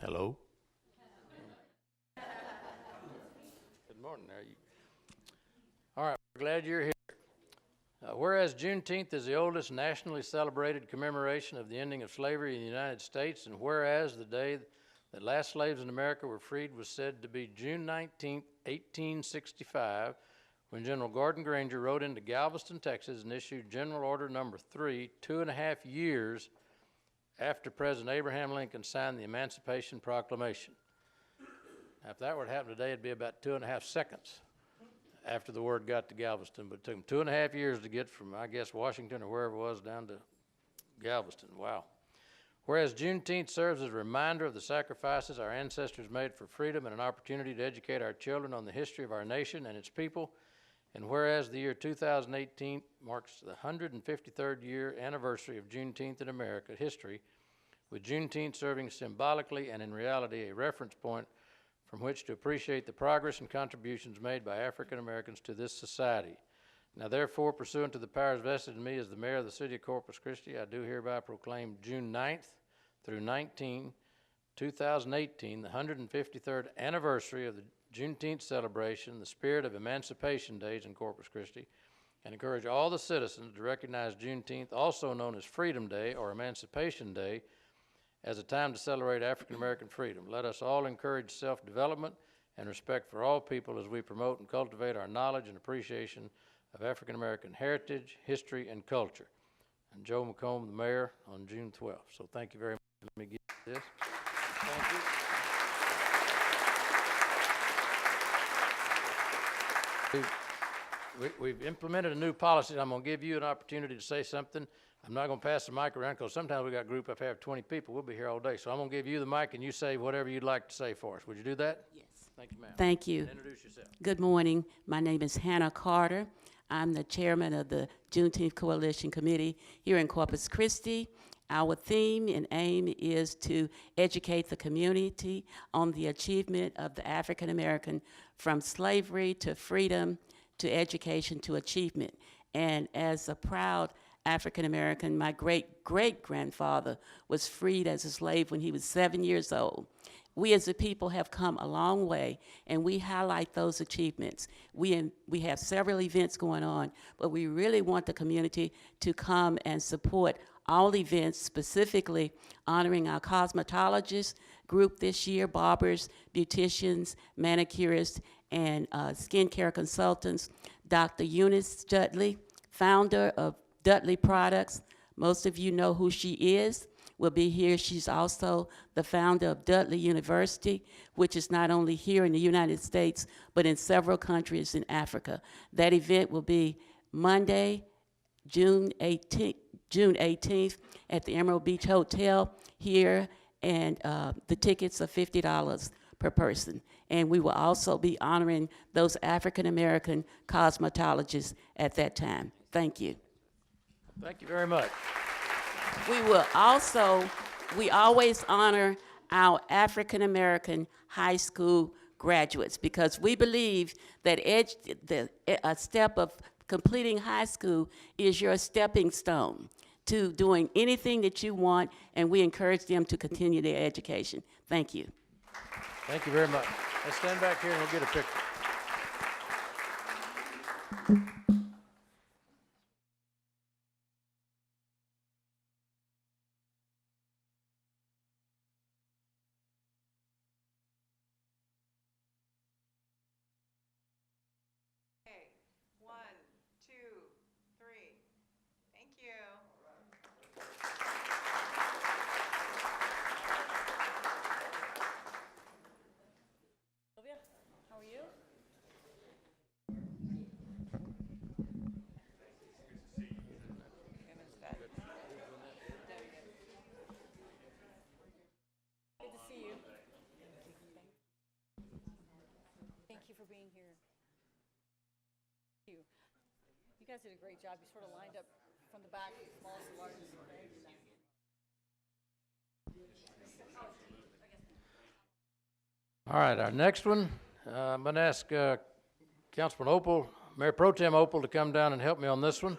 Hello. Good morning. All right, we're glad you're here. Whereas Juneteenth is the oldest nationally celebrated commemoration of the ending of slavery in the United States, and whereas the day that last slaves in America were freed was said to be June 19, 1865, when General Gordon Granger rode into Galveston, Texas, and issued General Order Number 3, 2.5 years after President Abraham Lincoln signed the Emancipation Proclamation. Now, if that were to happen today, it'd be about 2.5 seconds after the word got to Galveston, but it took them 2.5 years to get from, I guess, Washington or wherever it was down to Galveston. Wow. Whereas Juneteenth serves as a reminder of the sacrifices our ancestors made for freedom and an opportunity to educate our children on the history of our nation and its people, and whereas the year 2018 marks the 153rd year anniversary of Juneteenth in America history, with Juneteenth serving symbolically and in reality a reference point from which to appreciate the progress and contributions made by African Americans to this society. Now therefore, pursuant to the powers vested in me as the mayor of the city of Corpus Christi, I do hereby proclaim June 9th through 19, 2018, the 153rd anniversary of the Juneteenth celebration, the spirit of Emancipation Days in Corpus Christi, and encourage all the citizens to recognize Juneteenth, also known as Freedom Day or Emancipation Day, as a time to celebrate African American freedom. Let us all encourage self-development and respect for all people as we promote and cultivate our knowledge and appreciation of African American heritage, history, and culture. And Joe McComb, the mayor, on June 12th. So thank you very much. Let me give you this. Thank you. We've implemented a new policy. I'm going to give you an opportunity to say something. I'm not going to pass the mic around because sometimes we got a group up here of 20 people. We'll be here all day. So I'm going to give you the mic and you say whatever you'd like to say for us. Would you do that? Yes. Thank you, ma'am. Thank you. And introduce yourself. Good morning. My name is Hannah Carter. I'm the chairman of the Juneteenth Coalition Committee here in Corpus Christi. Our theme and aim is to educate the community on the achievement of the African American from slavery to freedom to education to achievement. And as a proud African American, my great-great-grandfather was freed as a slave when he was 7 years old. We as a people have come a long way, and we highlight those achievements. We have several events going on, but we really want the community to come and support all events, specifically honoring our cosmetologists group this year, barbers, beauticians, manicurists, and skincare consultants. Dr. Eunice Dudley, founder of Dudley Products. Most of you know who she is, will be here. She's also the founder of Dudley University, which is not only here in the United States, but in several countries in Africa. That event will be Monday, June 18th at the Emerald Beach Hotel here, and the tickets are $50 per person. And we will also be honoring those African American cosmetologists at that time. Thank you. Thank you very much. We will also, we always honor our African American high school graduates because we believe that a step of completing high school is your stepping stone to doing anything that you want, and we encourage them to continue their education. Thank you. Thank you very much. Let's stand back here and we'll get a picture. Okay, 1, 2, 3. Thank you. Sylvia, how are you? Good to see you. Thank you for being here. Thank you. You guys did a great job. You sort of lined up from the back, smallest to largest. All right, our next one, I'm going to ask Councilman Opal, Mayor Pro Tem Opal, to come down and help me on this one.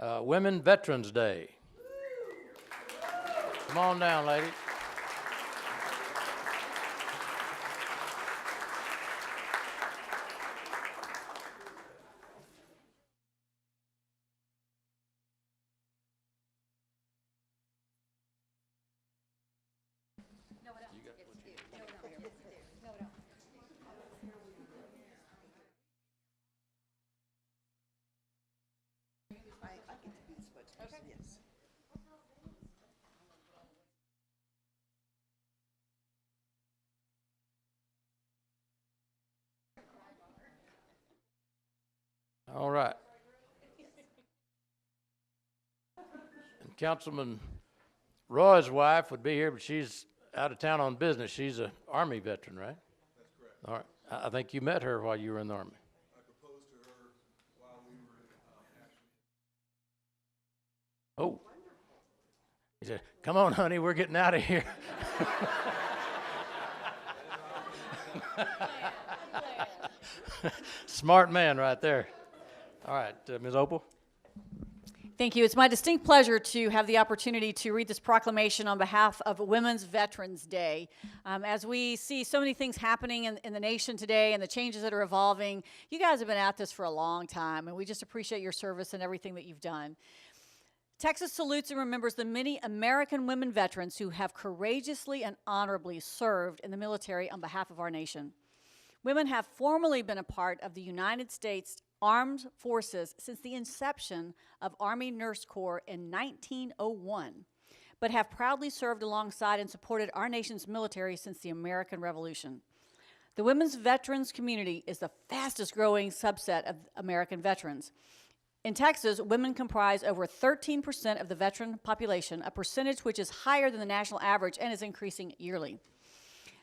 Women Veterans Day. Come on down, lady. Yes. All right. And Councilman Roy's wife would be here, but she's out of town on business. She's an Army veteran, right? That's correct. All right. I think you met her while you were in the Army. I proposed to her while we were actually. Oh. He said, "Come on, honey, we're getting out of here." Smart man right there. All right, Ms. Opal. Thank you. It's my distinct pleasure to have the opportunity to read this proclamation on behalf of Women's Veterans Day. As we see so many things happening in the nation today and the changes that are evolving, you guys have been at this for a long time, and we just appreciate your service and everything that you've done. Texas salutes and remembers the many American women veterans who have courageously and honorably served in the military on behalf of our nation. Women have formally been a part of the United States Armed Forces since the inception of Army Nurse Corps in 1901, but have proudly served alongside and supported our nation's military since the American Revolution. The women's veterans community is the fastest growing subset of American veterans. In Texas, women comprise over 13% of the veteran population, a percentage which is higher than the national average and is increasing yearly.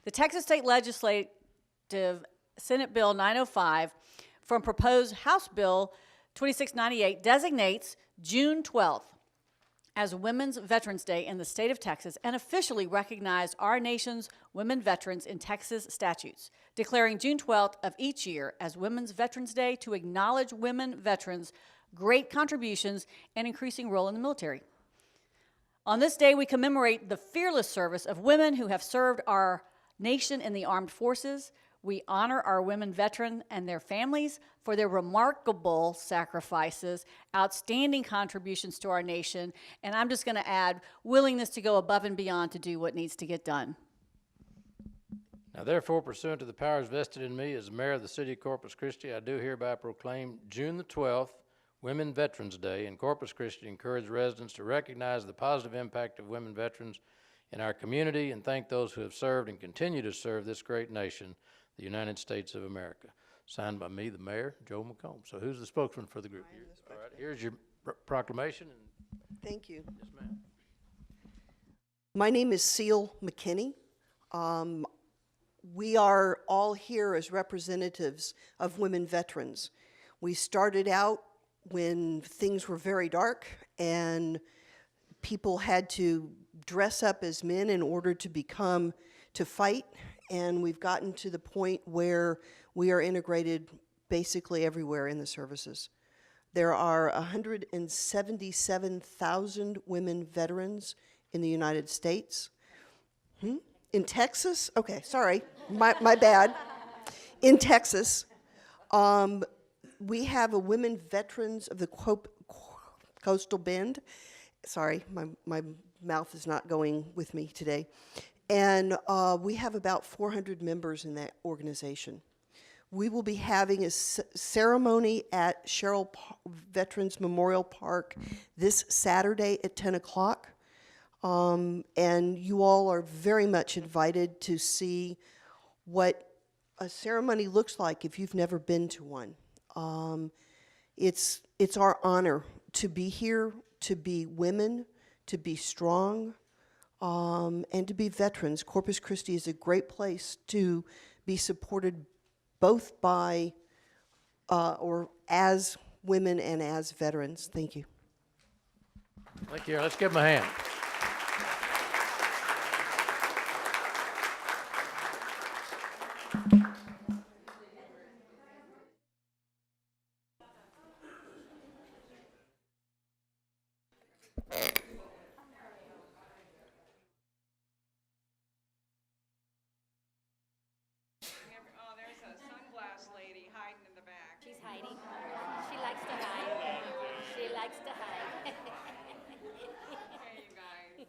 The Texas State Legislative Senate Bill 905 from proposed House Bill 2698 designates June 12th as Women's Veterans Day in the state of Texas and officially recognized our nation's women veterans in Texas statutes, declaring June 12th of each year as Women's Veterans Day to acknowledge women veterans' great contributions and increasing role in the military. On this day, we commemorate the fearless service of women who have served our nation in the armed forces. We honor our women veterans and their families for their remarkable sacrifices, outstanding contributions to our nation, and I'm just going to add willingness to go above and beyond to do what needs to get done. Now, therefore, pursuant to the powers vested in me as mayor of the city of Corpus Christi, I do hereby proclaim June the 12th, Women Veterans Day in Corpus Christi, encourage residents to recognize the positive impact of women veterans in our community and thank those who have served and continue to serve this great nation, the United States of America. Signed by me, the mayor, Joe McComb. So who's the spokesman for the group? I am the All right, here's your proclamation. And Thank you. yes, ma'am. My name is Seal McKinney. We are all here as representatives of women veterans. We started out when things were very dark and people had to dress up as men in order to fight, and we've gotten to the point where we are integrated basically everywhere in the services. There are 177,000 women veterans in the United States. In Texas? Okay, sorry, my bad. In Texas, we have a women veterans of the Coastal Bend. Sorry, my mouth is not going with me today. And we have about 400 members in that organization. We will be having a ceremony at Sherrill Veterans Memorial Park this Saturday at 10 o'clock. And you all are very much invited to see what a ceremony looks like if you've never been to one. It's our honor to be here, to be women, to be strong, and to be veterans. Corpus Christi is a great place to be supported both by or as women and as veterans. Thank you. Thank you. Let's give them a hand. Oh, there's a sunglass lady hiding in the back. She's hiding. She likes to hide. She likes to hide. Okay, you guys.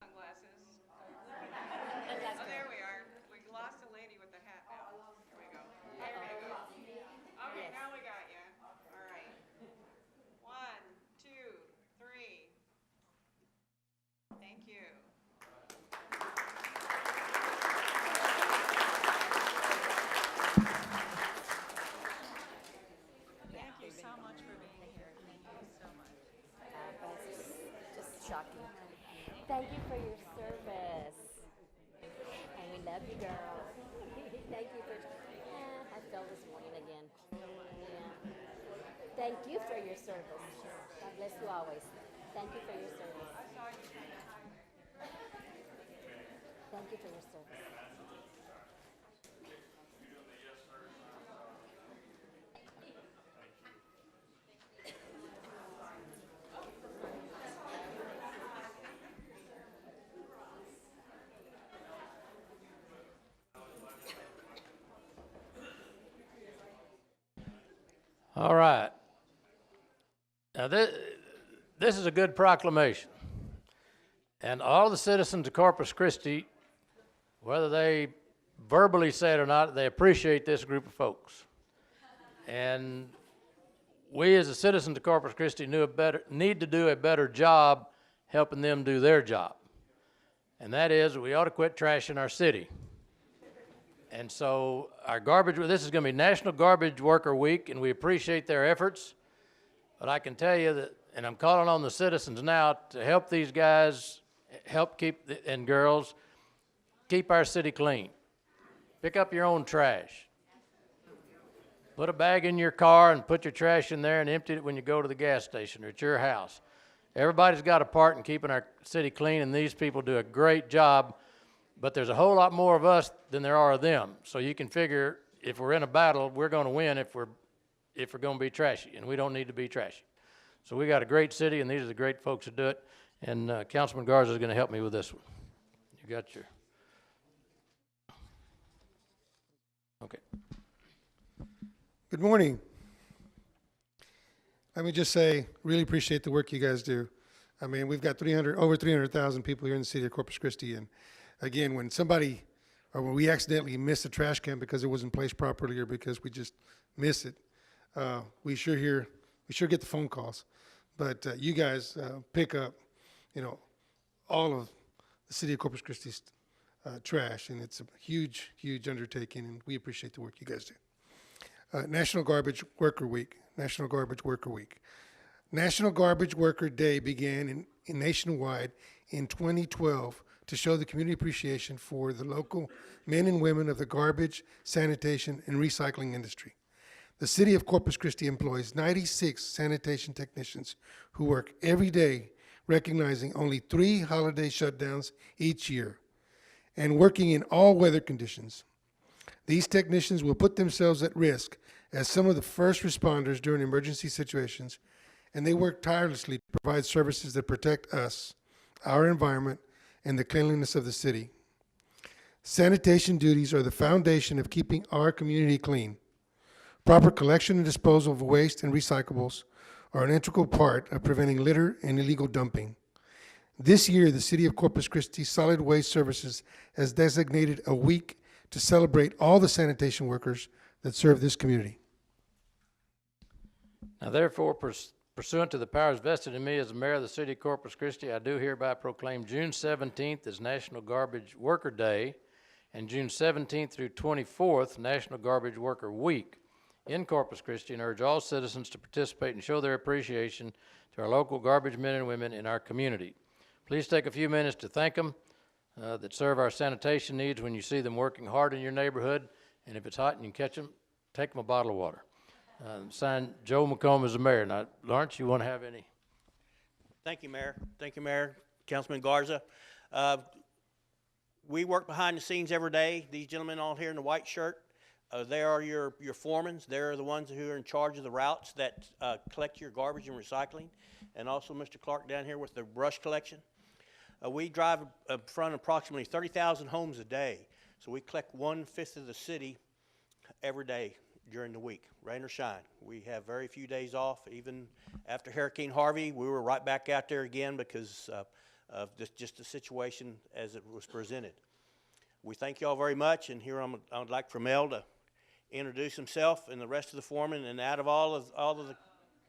Sunglasses. Oh, there we are. We lost a lady with the hat now. Here we go. There we go. Okay, now we got you. shocking. Thank you for your service. And we love you, girl. Thank you for. I fell this morning again. Yeah. Thank you for your service. God bless you always. Thank you for your service. Thank you for your service. All right. Now, this is a good proclamation. And all the citizens of Corpus Christi, whether they verbally say it or not, they appreciate this group of folks. And we as the citizens of Corpus Christi need to do a better job helping them do their job. And that is, we ought to quit trashing our city. And so this is going to be National Garbage Worker Week, and we appreciate their efforts. But I can tell you that, and I'm calling on the citizens now to help these guys, and girls, keep our city clean. Pick up your own trash. Put a bag in your car and put your trash in there and empty it when you go to the gas station or at your house. Everybody's got a part in keeping our city clean, and these people do a great job. But there's a whole lot more of us than there are of them. So you can figure if we're in a battle, we're going to win if we're going to be trashy, and we don't need to be trashy. So we got a great city, and these are the great folks that do it. And Councilman Garza is going to help me with this one. You got your... Okay. Good morning. Let me just say, really appreciate the work you guys do. I mean, we've got over 300,000 people here in the city of Corpus Christi, and again, when we accidentally miss a trash can because it wasn't placed properly or because we just miss it, we sure get the phone calls. But you guys pick up, all of the city of Corpus Christi's trash, and it's a huge, huge undertaking, and we appreciate the work you guys do. National Garbage Worker Week. National Garbage Worker Week. National Garbage Worker Day began nationwide in 2012 to show the community appreciation for the local men and women of the garbage, sanitation, and recycling industry. The city of Corpus Christi employs 96 sanitation technicians who work every day, recognizing only 3 holiday shutdowns each year, and working in all weather conditions. These technicians will put themselves at risk as some of the first responders during emergency situations, and they work tirelessly to provide services that protect us, our environment, and the cleanliness of the city. Sanitation duties are the foundation of keeping our community clean. Proper collection and disposal of waste and recyclables are an integral part of preventing litter and illegal dumping. This year, the City of Corpus Christi Solid Waste Services has designated a week to celebrate all the sanitation workers that serve this community. Now, therefore, pursuant to the powers vested in me as the mayor of the city of Corpus Christi, I do hereby proclaim June 17th as National Garbage Worker Day and June 17th through 24th National Garbage Worker Week in Corpus Christi, and urge all citizens to participate and show their appreciation to our local garbage men and women in our community. Please take a few minutes to thank them that serve our sanitation needs when you see them working hard in your neighborhood, and if it's hot and you can catch them, take them a bottle of water. Signed, Joe McComb is the mayor. Now, Lawrence, you want to have any? Thank you, Mayor. Thank you, Mayor. Councilman Garza. We work behind the scenes every day. These gentlemen all here in the white shirt, they are your foremans. They're the ones who are in charge of the routes that collect your garbage and recycling, and also Mr. Clark down here with the brush collection. We drive in front of approximately 30,000 homes a day, so we collect 1/5 of the city every day during the week, rain or shine. We have very few days off. Even after Hurricane Harvey, we were right back out there again because of just the situation as it was presented. We thank you all very much, and here I would like for Mel to introduce himself and the rest of the foremen. And out of all of the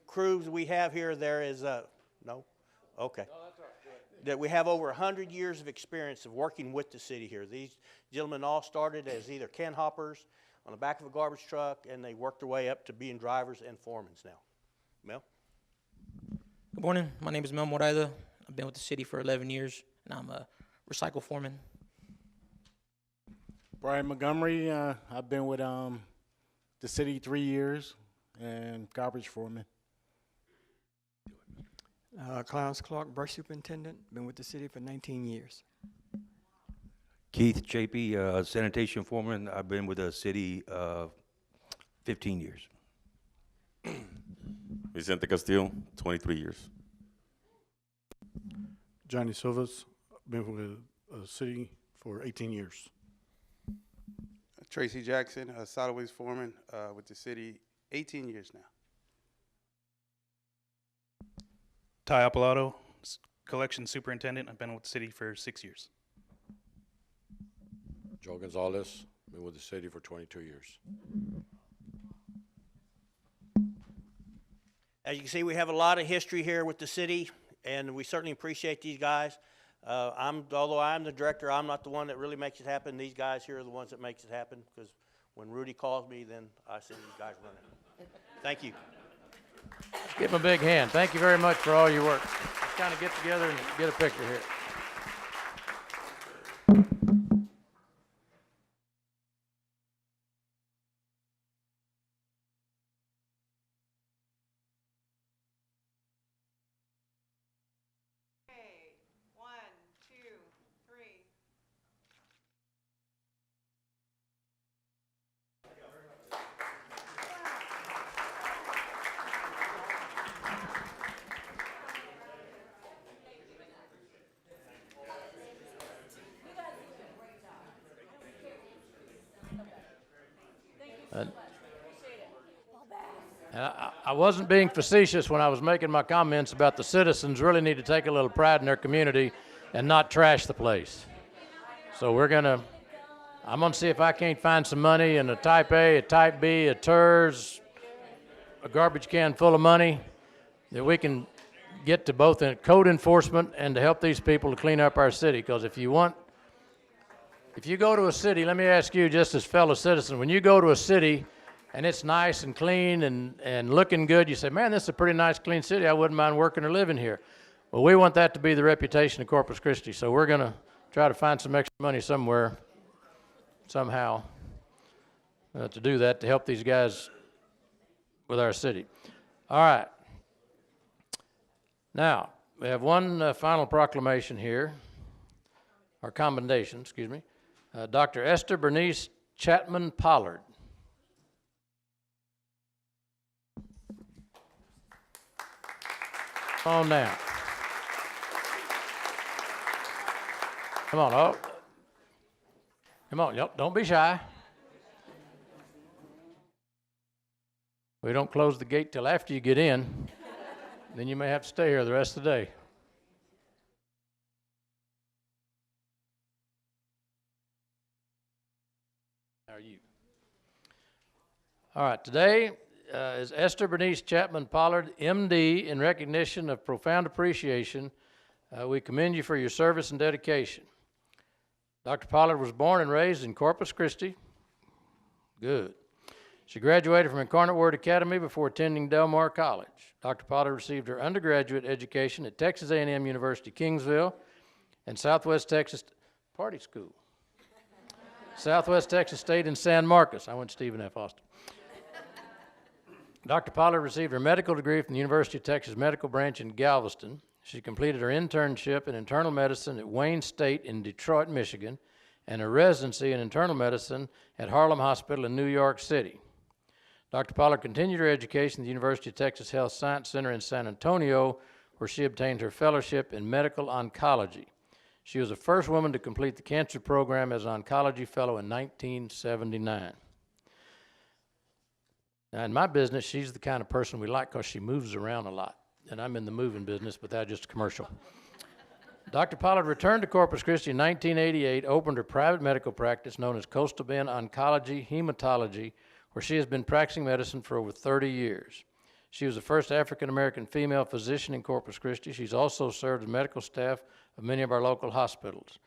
crews we have here, there is no? Okay. No, that's all right. That we have over 100 years of experience of working with the city here. These gentlemen all started as either can hoppers on the back of a garbage truck, and they worked their way up to being drivers and foremans now. Mel? Good morning. My name is Mel Moraida. I've been with the city for 11 years, and I'm a recycle foreman. Brian Montgomery, I've been with the city 3 years and garbage foreman. Clarence Clark, brush superintendent, been with the city for 19 years. Keith JP, sanitation foreman. I've been with the city 15 years. Vicente Castillo, 23 years. Johnny Silvas, been with the city for 18 years. Tracy Jackson, a solid waste foreman with the city, 18 years now. Ty Apalato, collection superintendent. I've been with the city for 6 years. Joe Gonzalez, been with the city for 22 years. As you can see, we have a lot of history here with the city, and we certainly appreciate these guys. Although I'm the director, I'm not the one that really makes it happen. These guys here are the ones that makes it happen, because when Rudy calls me, then I send these guys running. Thank you. Let's give them a big hand. Thank you very much for all your work. Let's kind of get together and get a picture here. Okay, 1, 2, 3. I wasn't being facetious when I was making my comments about the citizens really need to take a little pride in their community and not trash the place. So I'm gonna see if I can't find some money in a type A, a type B, a TERS, a garbage can full of money that we can get to both in code enforcement and to help these people to clean up our city. Because if you go to a city, let me ask you just as fellow citizen, when you go to a city and it's nice and clean and looking good, you say, man, this is a pretty nice, clean city. I wouldn't mind working or living here. Well, we want that to be the reputation of Corpus Christi. So we're going to try to find some extra money somewhere, somehow, to do that, to help these guys with our city. All right. Now, we have one final proclamation here, or commendation, excuse me. Dr. Ester Bernice Chatman Pollard. Come on down. Come on, oh. Come on, yep, don't be shy. We don't close the gate till after you get in. Then you may have to stay here the rest of the day. How are you? All right, today is Ester Bernice Chatman Pollard, MD, in recognition of profound appreciation. We commend you for your service and dedication. Dr. Pollard was born and raised in Corpus Christi. Good. She graduated from Incarnate Word Academy before attending Del Mar College. Dr. Pollard received her undergraduate education at Texas A&M University, Kingsville, and Southwest Texas Party School. Southwest Texas State in San Marcos. I went to Stephen F. Austin. Dr. Pollard received her medical degree from the University of Texas Medical Branch in Galveston. She completed her internship in internal medicine at Wayne State in Detroit, Michigan, and her residency in internal medicine at Harlem Hospital in New York City. Dr. Pollard continued her education at the University of Texas Health Science Center in San Antonio, where she obtained her fellowship in medical oncology. She was the first woman to complete the cancer program as an oncology fellow in 1979. Now, in my business, she's the kind of person we like because she moves around a lot. And I'm in the moving business, but that's just a commercial. Dr. Pollard returned to Corpus Christi in 1988, opened her private medical practice known as Coastal Bend Oncology, Hematology, where she has been practicing medicine for over 30 years. She was the first African-American female physician in Corpus Christi. She's also served as medical staff of many of our local hospitals.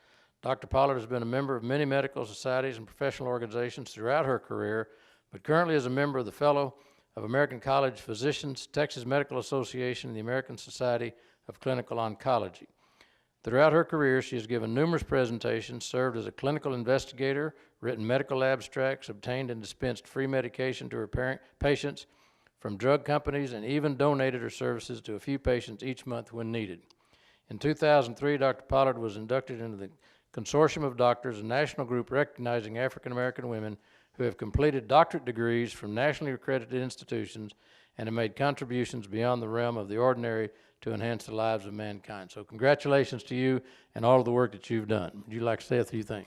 Dr. Pollard has been a member of many medical societies and professional organizations throughout her career, but currently is a member of the Fellow of American College Physicians, Texas Medical Association, and the American Society of Clinical Oncology. Throughout her career, she has given numerous presentations, served as a clinical investigator, written medical abstracts, obtained and dispensed free medication to her patients from drug companies, and even donated her services to a few patients each month when needed. In 2003, Dr. Pollard was inducted into the Consortium of Doctors, a national group recognizing African American women who have completed doctorate degrees from nationally accredited institutions and have made contributions beyond the realm of the ordinary to enhance the lives of mankind. So congratulations to you and all of the work that you've done. Would you like to say a few things?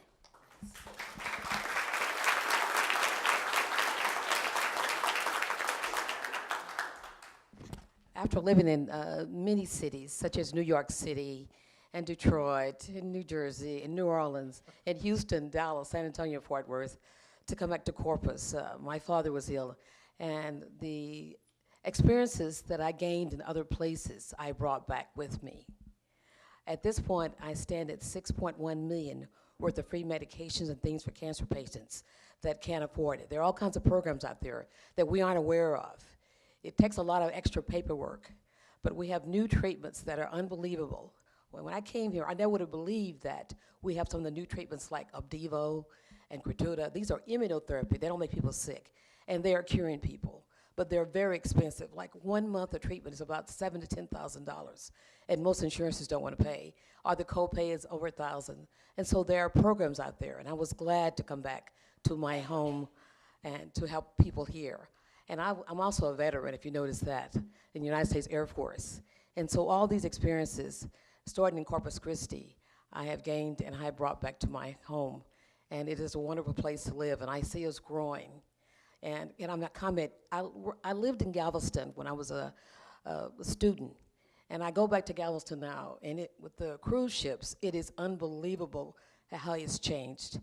After living in many cities, such as New York City and Detroit and New Jersey and New Orleans and Houston, Dallas, San Antonio, Fort Worth, to come back to Corpus, my father was ill, and the experiences that I gained in other places, I brought back with me. At this point, I stand at $6.1 million worth of free medications and things for cancer patients that can't afford it. There are all kinds of programs out there that we aren't aware of. It takes a lot of extra paperwork, but we have new treatments that are unbelievable. When I came here, I never would have believed that we have some of the new treatments like Opdivo and Keytruda. These are immunotherapy. They don't make people sick, and they are curing people. But they're very expensive. Like 1 month of treatment is about $7,000 to $10,000, and most insurances don't want to pay. Or the copay is over $1,000. And so there are programs out there, and I was glad to come back to my home and to help people here. And I'm also a veteran, if you notice that, in the United States Air Force. And so all these experiences, starting in Corpus Christi, I have gained and I have brought back to my home. And it is a wonderful place to live, and I see us growing. And I'm not comment, I lived in Galveston when I was a student, and I go back to Galveston now, and with the cruise ships, it is unbelievable how it's changed.